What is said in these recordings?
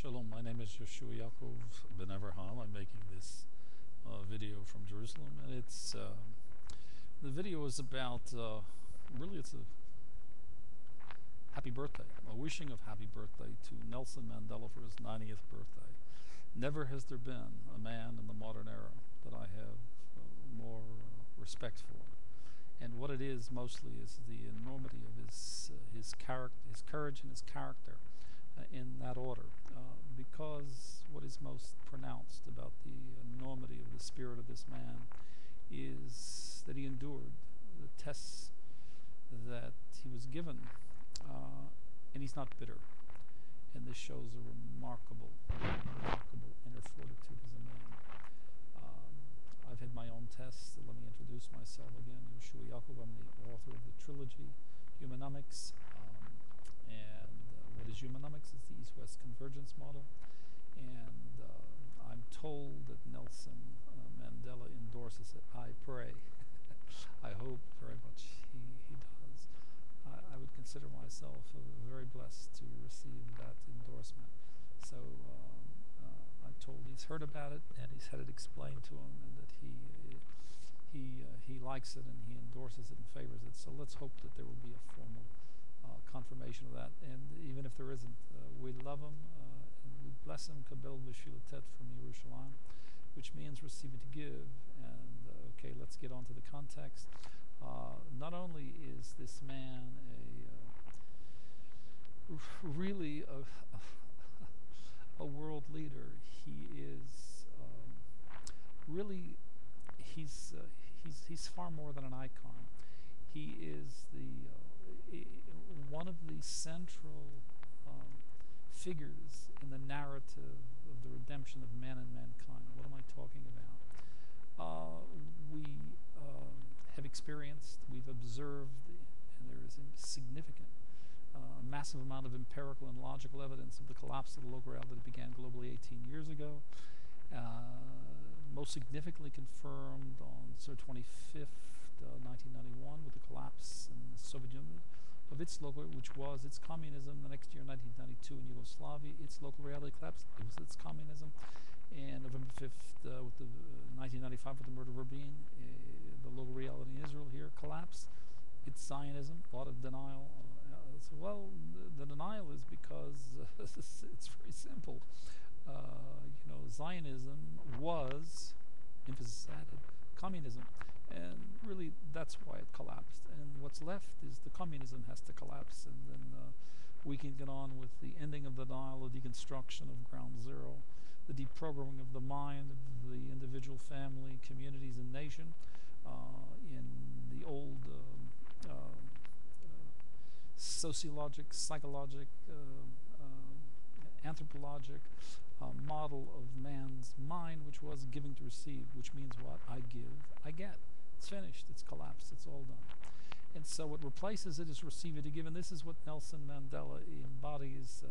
Shalom, my name is Yoshua Yaakov Ben Avraham. I'm making this video from Jerusalem, and the video is about, really it's a happy birthday, a wishing of happy birthday to Nelson Mandela for his 90th birthday. Never has there been a man in the modern era that I have more respect for. And what it is mostly is the enormity of his courage and his character in that order. Because what is most pronounced about the enormity of the spirit of this man is that he endured the tests that he was given, and he's not bitter. And this shows a remarkable inner fortitude as a man. I've had my own tests. Let me introduce myself again. Yoshua Yaakov. I'm the author of the trilogy Humanomics. And what is Humanomics? It's the East-West convergence model. And I'm told that Nelson Mandela endorses it. I pray. I hope very much he does. I would consider myself very blessed to receive that endorsement. So I'm told he's heard about it and he's had it explained to him, and that he likes it and he endorses it and favors it. So let's hope that there will be a formal confirmation of that. And even if there isn't, we love him and we bless him. Kabel v'shilatet from Yerushalayim, which means receiving to give. And okay, let's get on to the context. Not only is this man really a world leader, he is really he's far more than an icon. He is one of the central figures in the narrative of the redemption of man and mankind. What am I talking about? We have experienced, we've observed, and there is a significant, massive amount of empirical and logical evidence of the collapse of the local reality that began globally 18 years ago. Most significantly confirmed on December 25th, 1991, with the collapse in the Soviet Union of its local, which was its communism. The next year, 1992, in Yugoslavia, its local reality collapsed. It was its communism. And November 5th, with the 1995, with the murder of Rabin, the local reality in Israel here collapsed. It's Zionism. A lot of denial. Well, the denial is because it's very simple. Zionism was, emphasis added, communism. And really, that's why it collapsed. And what's left is the communism has to collapse. And then we can get on with the ending of the denial, the deconstruction of ground zero, the deprogramming of the mind of the individual, family, communities, and nation in the old sociologic, psychologic, anthropologic model of man's mind, which was giving to receive, which means what? I give, I get. It's finished, it's collapsed, it's all done. And so what replaces it is receive it to give, and this is what Nelson Mandela embodies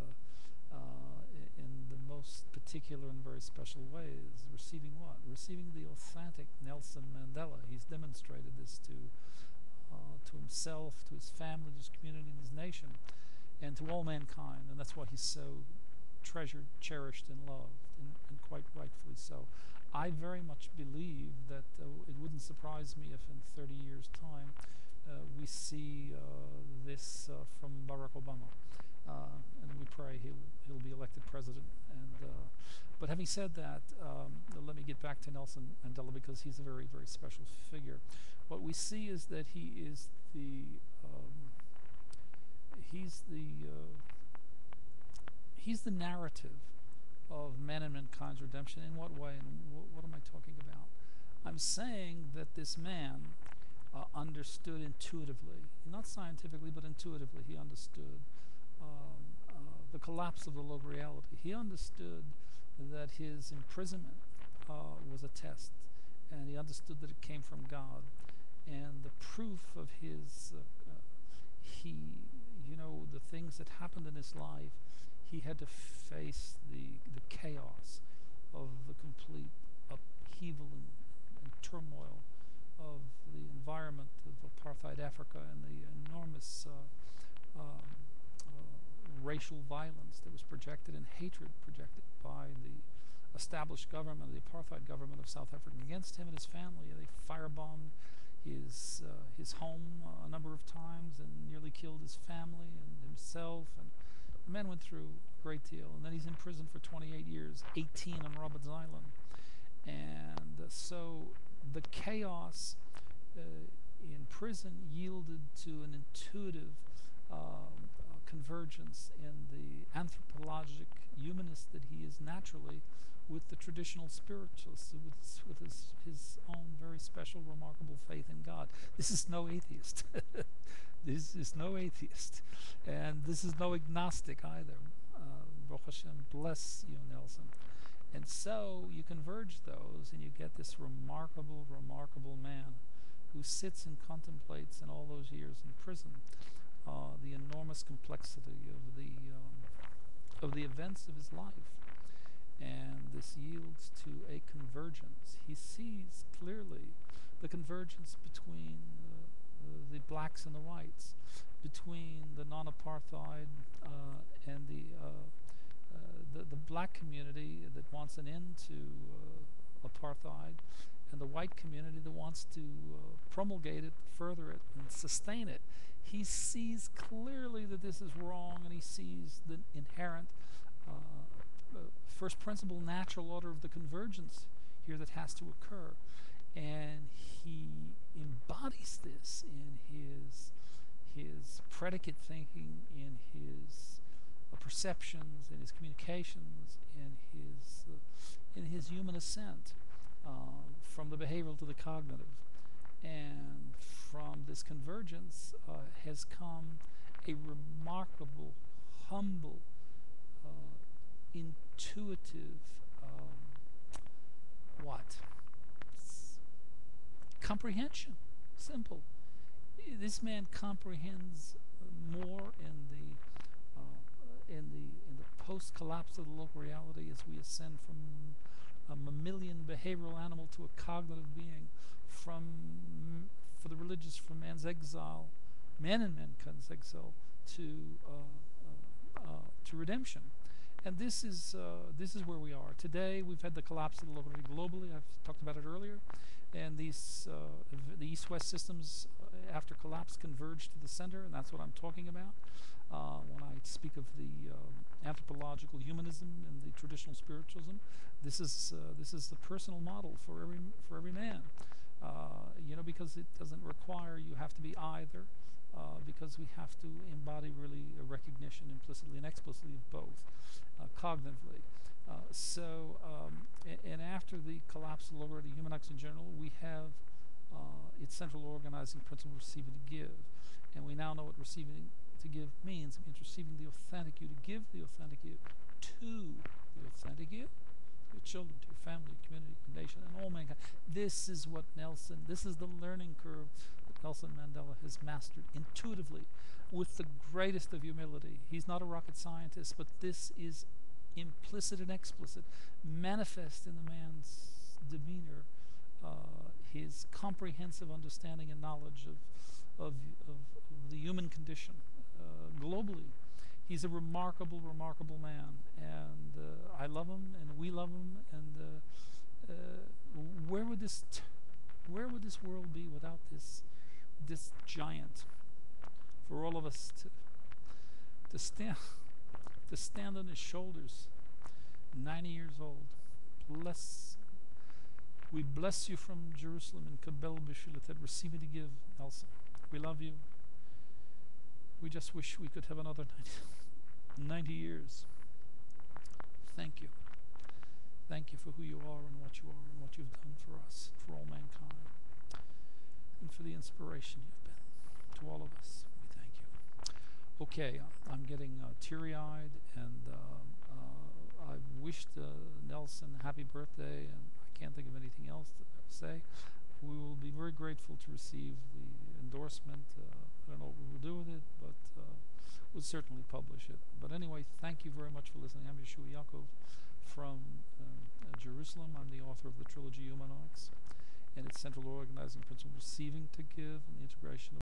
in the most particular and very special ways. Receiving what? Receiving the authentic Nelson Mandela. He's demonstrated this to himself, to his family, to his community, and his nation, and to all mankind. And that's why he's so treasured, cherished, and loved, and quite rightfully so. I very much believe that it wouldn't surprise me if in 30 years' time we see this from Barack Obama, and we pray he'll be elected president. And but having said that, let me get back to Nelson Mandela, because he's a very, very special figure. What we see is that he is he's the narrative of man and mankind's redemption. In what way? And what am I talking about? I'm saying that this man understood intuitively, not scientifically, but intuitively, he understood the collapse of the local reality. He understood that his imprisonment was a test, and he understood that it came from God. And the proof of his, the things that happened in his life, he had to face the chaos of the complete upheaval and turmoil of the environment of apartheid Africa, and the enormous racial violence that was projected and hatred projected by the established government, the apartheid government of South Africa against him and his family. They firebombed his home a number of times and nearly killed his family and himself. And the man went through a great deal. And then he's in prison for 28 years, 18 on Roberts Island. And so the chaos in prison yielded to an intuitive convergence in the anthropologic humanist that he is naturally with the traditional spiritualists, with his own very special, remarkable faith in God. This is no atheist. This is no atheist. And this is no agnostic either. Baruch Hashem, bless you, Nelson. And so you converge those and you get this remarkable, remarkable man who sits and contemplates in all those years in prison the enormous complexity of the events of his life. And this yields to a convergence. He sees clearly the convergence between the blacks and the whites, between the non-apartheid and the black community that wants an end to apartheid, and the white community that wants to promulgate it, further it, and sustain it. He sees clearly that this is wrong, and he sees the inherent first principle natural order of the convergence here that has to occur. And he embodies this in his predicate thinking, in his perceptions, in his communications, in his human ascent, from the behavioral to the cognitive. And from this convergence has come a remarkable, humble, intuitive, comprehension. Simple. This man comprehends more in the post-collapse of the local reality as we ascend from a mammalian behavioral animal to a cognitive being, for the religious, from man's exile, man and mankind's exile, to redemption. And this is where we are today. We've had the collapse of the local reality globally. I've talked about it earlier. And the East-West systems after collapse converge to the center, and that's what I'm talking about when I speak of the anthropological humanism and the traditional spiritualism. This is the personal model for every man, because it doesn't require you have to be either, because we have to embody really a recognition implicitly and explicitly of both, cognitively. And after the collapse of the local reality, Humanomics in general, we have its central organizing principle, receiving to give. And we now know what receiving to give means. It means receiving the authentic you, to give the authentic you to the authentic you, to your children, to your family, your community, your nation, and all mankind. This is the learning curve that Nelson Mandela has mastered intuitively with the greatest of humility. He's not a rocket scientist, but this is implicit and explicit, manifest in the man's demeanor, his comprehensive understanding and knowledge of the human condition globally. He's a remarkable, remarkable man, and I love him, and we love him. And where would this world be without this giant? For all of us to stand on his shoulders, 90 years old. We bless you from Jerusalem in Kabel B'Shilatet, receiving to give, Nelson. We love you. We just wish we could have another 90 years. Thank you. Thank you for who you are and what you've done for us, for all mankind, and for the inspiration you've been to all of us. We thank you. Okay, I'm getting teary-eyed, and I wished Nelson happy birthday, and I can't think of anything else to say. We will be very grateful to receive the endorsement. I don't know what we will do with it, but we'll certainly publish it. But anyway, thank you very much for listening. I'm Yeshua Yaakov from Jerusalem. I'm the author of the trilogy Humanomics and its central organizing principle, receiving to give, and the integration of